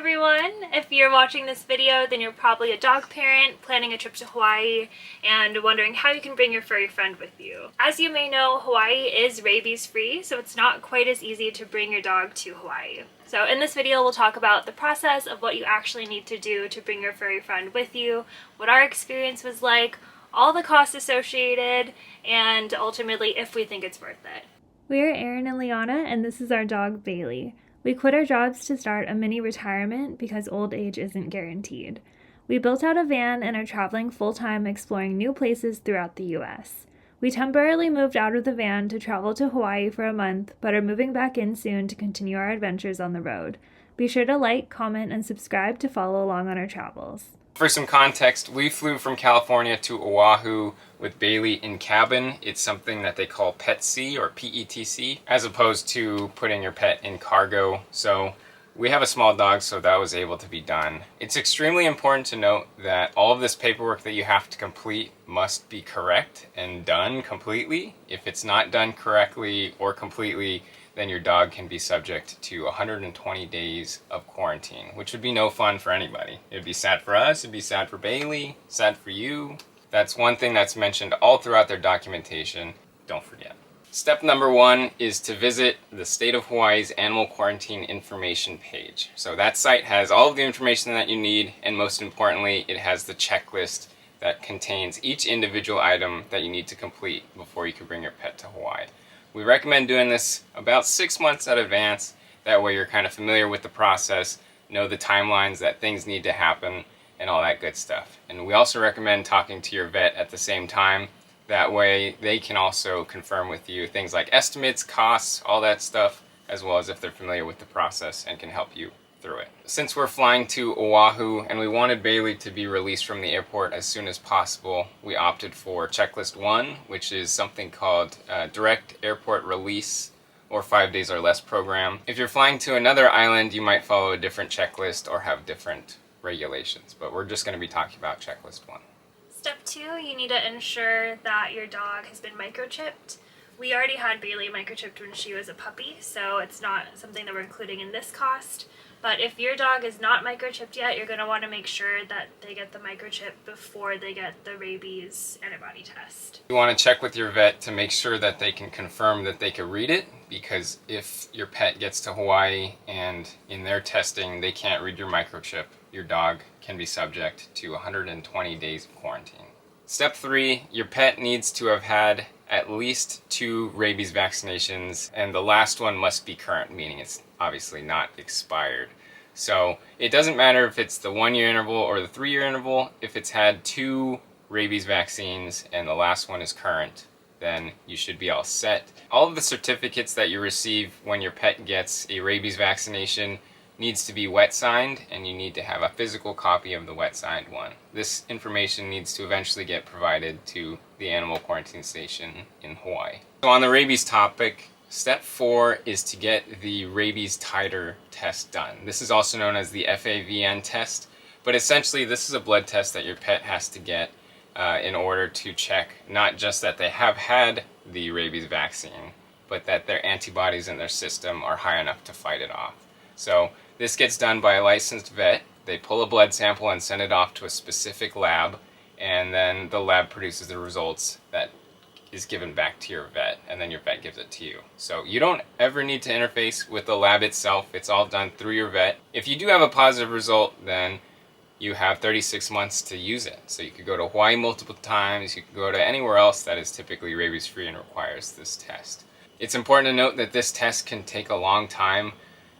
everyone! If you're watching this video, then you're probably a dog parent planning a trip to Hawaii and wondering how you can bring your furry friend with you. As you may know, Hawaii is rabies free, so it's not quite as easy to bring your dog to Hawaii. So in this video, we'll talk about the process of what you actually need to do to bring your furry friend with you, what our experience was like, all the costs associated, and ultimately if we think it's worth it. We're Erin and Liana, and this is our dog Bailey. We quit our jobs to start a mini retirement because old age isn't guaranteed. We built out a van and are traveling full-time exploring new places throughout the U.S. We temporarily moved out of the van to travel to Hawaii for a month, but are moving back in soon to continue our adventures on the road. Be sure to like, comment, and subscribe to follow along on our travels. For some context, we flew from California to Oahu with Bailey in cabin. It's something that they call PETC or PETC, as opposed to putting your pet in cargo. So we have a small dog, so that was able to be done. It's extremely important to note that all of this paperwork that you have to complete must be correct and done completely. If it's not done correctly or completely, then your dog can be subject to 120 days of quarantine, which would be no fun for anybody. It would be sad for us, it'd be sad for Bailey, sad for you. That's one thing that's mentioned all throughout their documentation. Don't forget. Step number 1 is to visit the State of Hawaii's Animal Quarantine Information page. So that site has all of the information that you need, and most importantly, it has the checklist that contains each individual item that you need to complete before you can bring your pet to Hawaii. We recommend doing this about 6 months in advance. That way you're kind of familiar with the process, know the timelines that things need to happen, and all that good stuff. And we also recommend talking to your vet at the same time. That way they can also confirm with you things like estimates, costs, all that stuff, as well as if they're familiar with the process and can help you through it. Since we're flying to Oahu and we wanted Bailey to be released from the airport as soon as possible, we opted for checklist 1, which is something called direct airport release or 5 days or less program. If you're flying to another island, you might follow a different checklist or have different regulations, but we're just going to be talking about checklist 1. Step 2, you need to ensure that your dog has been microchipped. We already had Bailey microchipped when she was a puppy, so it's not something that we're including in this cost. But if your dog is not microchipped yet, you're going to want to make sure that they get the microchip before they get the rabies antibody test. You want to check with your vet to make sure that they can confirm that they can read it, because if your pet gets to Hawaii and in their testing they can't read your microchip, your dog can be subject to 120 days of quarantine. Step 3, your pet needs to have had at least 2 rabies vaccinations, and the last one must be current, meaning it's obviously not expired. So it doesn't matter if it's the 1-year interval or the 3-year interval. If it's had 2 rabies vaccines and the last one is current, then you should be all set. All of the certificates that you receive when your pet gets a rabies vaccination needs to be wet signed, and you need to have a physical copy of the wet signed one. This information needs to eventually get provided to the animal quarantine station in Hawaii. So on the rabies topic, step 4 is to get the rabies titer test done. This is also known as the FAVN test, but essentially this is a blood test that your pet has to get in order to check not just that they have had the rabies vaccine, but that their antibodies in their system are high enough to fight it off. So this gets done by a licensed vet. They pull a blood sample and send it off to a specific lab, and then the lab produces the results that is given back to your vet, and then your vet gives it to you. So you don't ever need to interface with the lab itself. It's all done through your vet. If you do have a positive result, then you have 36 months to use it. So you could go to Hawaii multiple times, you could go to anywhere else that is typically rabies-free and requires this test. It's important to note that this test can take a long time.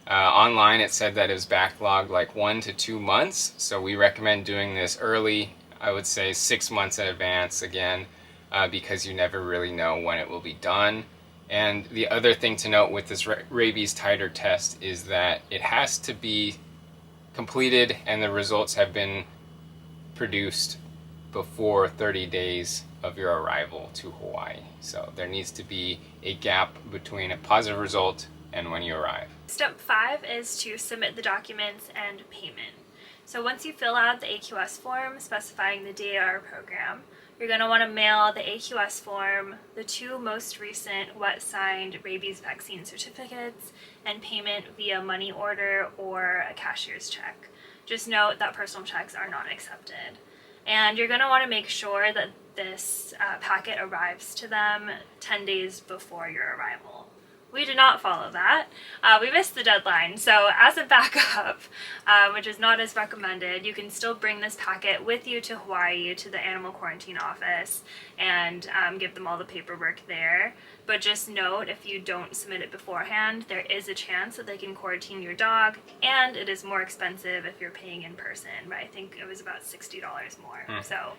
Online it said that it was backlogged like 1 to 2 months, so we recommend doing this early, I would say 6 months in advance again, because you never really know when it will be done. And the other thing to note with this rabies titer test is that it has to be completed and the results have been produced before 30 days of your arrival to Hawaii. So there needs to be a gap between a positive result and when you arrive. Step 5 is to submit the documents and payment. So once you fill out the AQS form specifying the DAR program, You're going to want to mail the AQS form, the 2 most recent wet-signed rabies vaccine certificates, and payment via money order or a cashier's check. Just note that personal checks are not accepted. And you're going to want to make sure that this packet arrives to them 10 days before your arrival. We did not follow that. We missed the deadline, so as a backup, which is not as recommended, you can still bring this packet with you to Hawaii to the animal quarantine office and give them all the paperwork there. But just note, if you don't submit it beforehand, there is a chance that they can quarantine your dog, and it is more expensive if you're paying in person, but I think it was about $60 more. So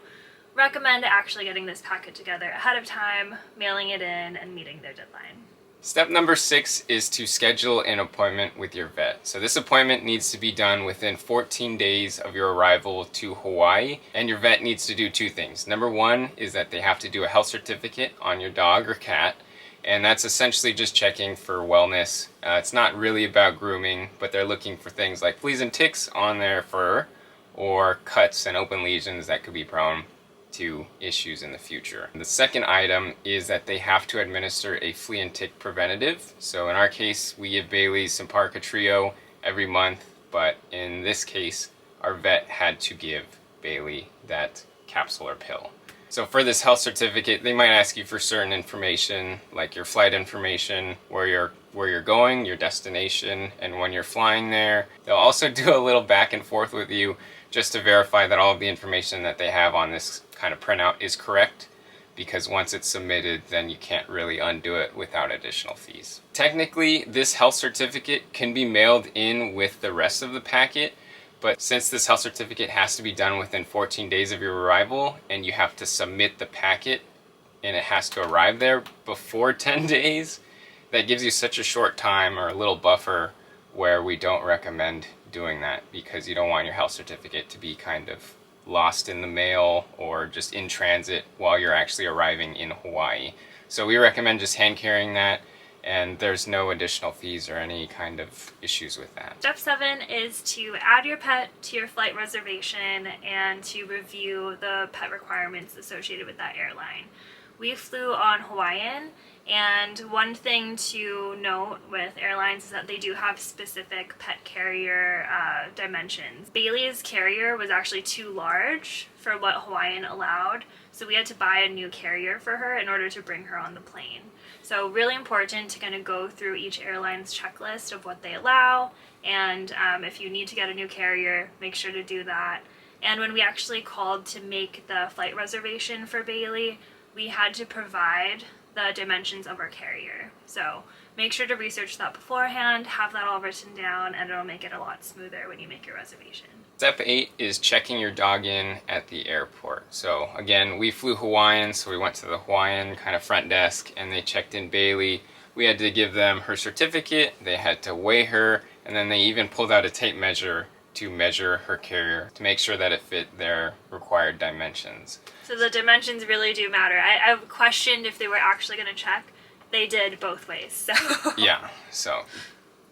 recommend actually getting this packet together ahead of time, mailing it in, and meeting their deadline. Step number 6 is to schedule an appointment with your vet. So this appointment needs to be done within 14 days of your arrival to Hawaii, and your vet needs to do 2 things. Number 1 is that they have to do a health certificate on your dog or cat, and that's essentially just checking for wellness. It's not really about grooming, but they're looking for things like fleas and ticks on their fur or cuts and open lesions that could be prone to issues in the future. The second item is that they have to administer a flea and tick preventative. So in our case, we give Bailey Simparica Trio every month, but in this case, our vet had to give Bailey that capsule or pill. So for this health certificate, they might ask you for certain information, like your flight information, where you're going, your destination, and when you're flying there. They'll also do a little back and forth with you just to verify that all of the information that they have on this kind of printout is correct, because once it's submitted, then you can't really undo it without additional fees. Technically, this health certificate can be mailed in with the rest of the packet, but since this health certificate has to be done within 14 days of your arrival, and you have to submit the packet and it has to arrive there before 10 days, that gives you such a short time or a little buffer where we don't recommend doing that, because you don't want your health certificate to be kind of lost in the mail or just in transit while you're actually arriving in Hawaii. So we recommend just hand carrying that, and there's no additional fees or any kind of issues with that. Step 7 is to add your pet to your flight reservation and to review the pet requirements associated with that airline. We flew on Hawaiian, and one thing to note with airlines is that they do have specific pet carrier dimensions. Bailey's carrier was actually too large for what Hawaiian allowed, so we had to buy a new carrier for her in order to bring her on the plane. So really important to kind of go through each airline's checklist of what they allow, and if you need to get a new carrier, make sure to do that. And when we actually called to make the flight reservation for Bailey, we had to provide the dimensions of our carrier. So make sure to research that beforehand, have that all written down, and it'll make it a lot smoother when you make your reservation. Step 8 is checking your dog in at the airport. So again, we flew Hawaiian, so we went to the Hawaiian kind of front desk and they checked in Bailey. We had to give them her certificate, they had to weigh her, and then they even pulled out a tape measure to measure her carrier to make sure that it fit their required dimensions. So the dimensions really do matter. I questioned if they were actually going to check. They did both ways, so. Yeah, so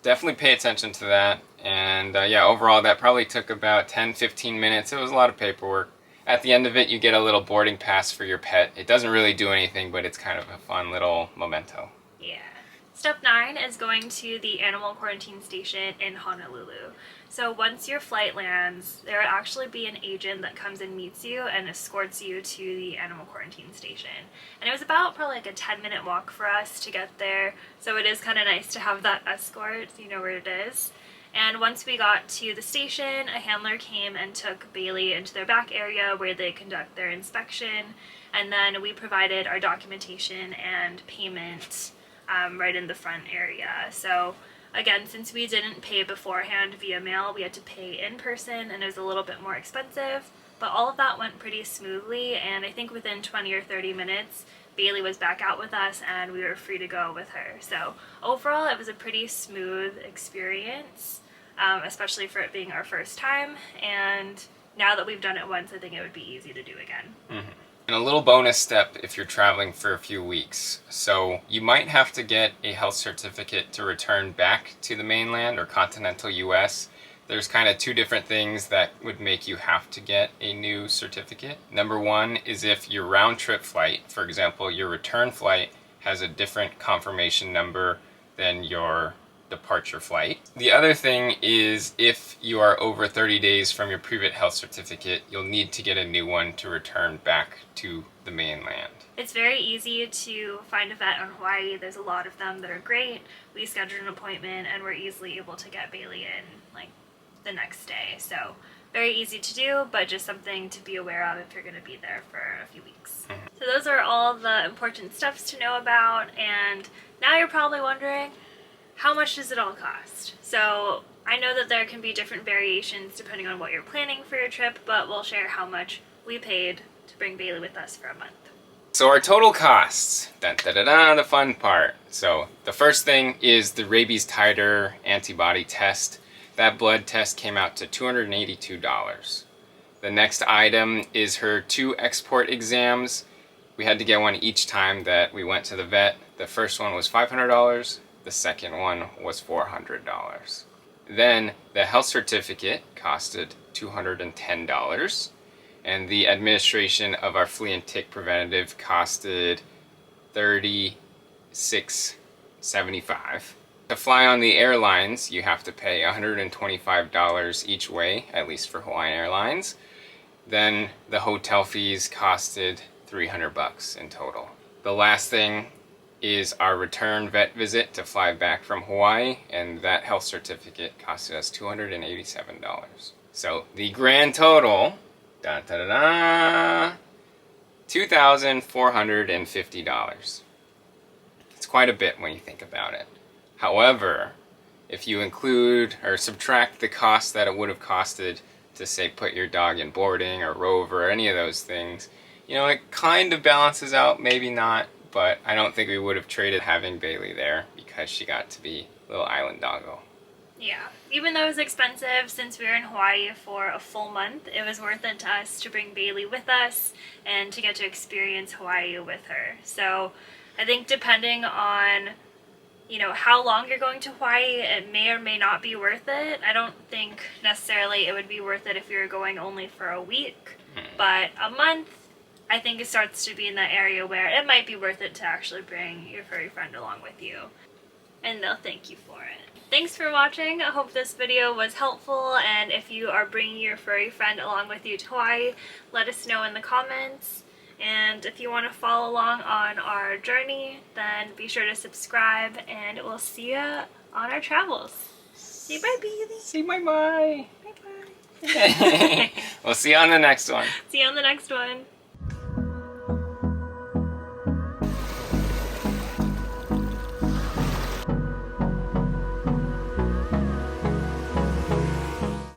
definitely pay attention to that. And yeah, overall that probably took about 10-15 minutes. It was a lot of paperwork. At the end of it, you get a little boarding pass for your pet. It doesn't really do anything, but it's kind of a fun little memento. Yeah. Step 9 is going to the animal quarantine station in Honolulu. So once your flight lands, there will actually be an agent that comes and meets you and escorts you to the animal quarantine station. And it was about probably like a 10-minute walk for us to get there, so it is kind of nice to have that escort so you know where it is. And once we got to the station, a handler came and took Bailey into their back area where they conduct their inspection, and then we provided our documentation and payment right in the front area. So again, since we didn't pay beforehand via mail, we had to pay in person, and it was a little bit more expensive, but all of that went pretty smoothly, and I think within 20 or 30 minutes, Bailey was back out with us and we were free to go with her. So overall, it was a pretty smooth experience, especially for it being our first time, and now that we've done it once, I think it would be easy to do again. Mm-hmm. And a little bonus step if you're traveling for a few weeks. So you might have to get a health certificate to return back to the mainland or continental US. there's kind of two different things that would make you have to get a new certificate. Number one is if your round trip flight, for example, your return flight has a different confirmation number than your departure flight. The other thing is if you are over 30 days from your pre-vet health certificate, you'll need to get a new one to return back to the mainland. It's very easy to find a vet on Hawaii. There's a lot of them that are great. We scheduled an appointment and we're easily able to get Bailey in like the next day. So very easy to do, but just something to be aware of if you're going to be there for a few weeks. So those are all the important stuffs to know about, and now you're probably wondering, how much does it all cost? So I know that there can be different variations depending on what you're planning for your trip, but we'll share how much we paid to bring Bailey with us for a month. So our total costs, the fun part. So the first thing is the rabies titer antibody test. That blood test came out to $282. The next item is her 2 export exams. We had to get one each time that we went to the vet. The first one was $500. The second one was $400. Then the health certificate costed $210. And the administration of our flea and tick preventative costed $36.75. To fly on the airlines, you have to pay $125 each way, at least for Hawaiian Airlines. Then the hotel fees costed $300 in total. The last thing is our return vet visit to fly back from Hawaii, and that health certificate costed us $287. So the grand total, $2,450. It's quite a bit when you think about it. However, if you include or subtract the cost that it would have costed to, say, put your dog in boarding or rover or any of those things, you know, it kind of balances out, maybe not, but I don't think we would have traded having Bailey there because she got to be a little island doggo. Yeah, even though it was expensive, since we were in Hawaii for a full month, it was worth it to us to bring Bailey with us and to get to experience Hawaii with her. So I think depending on, you know, how long you're going to Hawaii, it may or may not be worth it. I don't think necessarily it would be worth it if you're going only for a week, but a month, I think it starts to be in that area where it might be worth it to actually bring your furry friend along with you, and they'll thank you for it. Thanks for watching. I hope this video was helpful, and if you are bringing your furry friend along with you to Hawaii, let us know in the comments. And if you want to follow along on our journey, then be sure to subscribe, and we'll see you on our travels. Say bye, Bailey. Say bye-bye. Bye-bye. We'll see you on the next one. See you on the next one.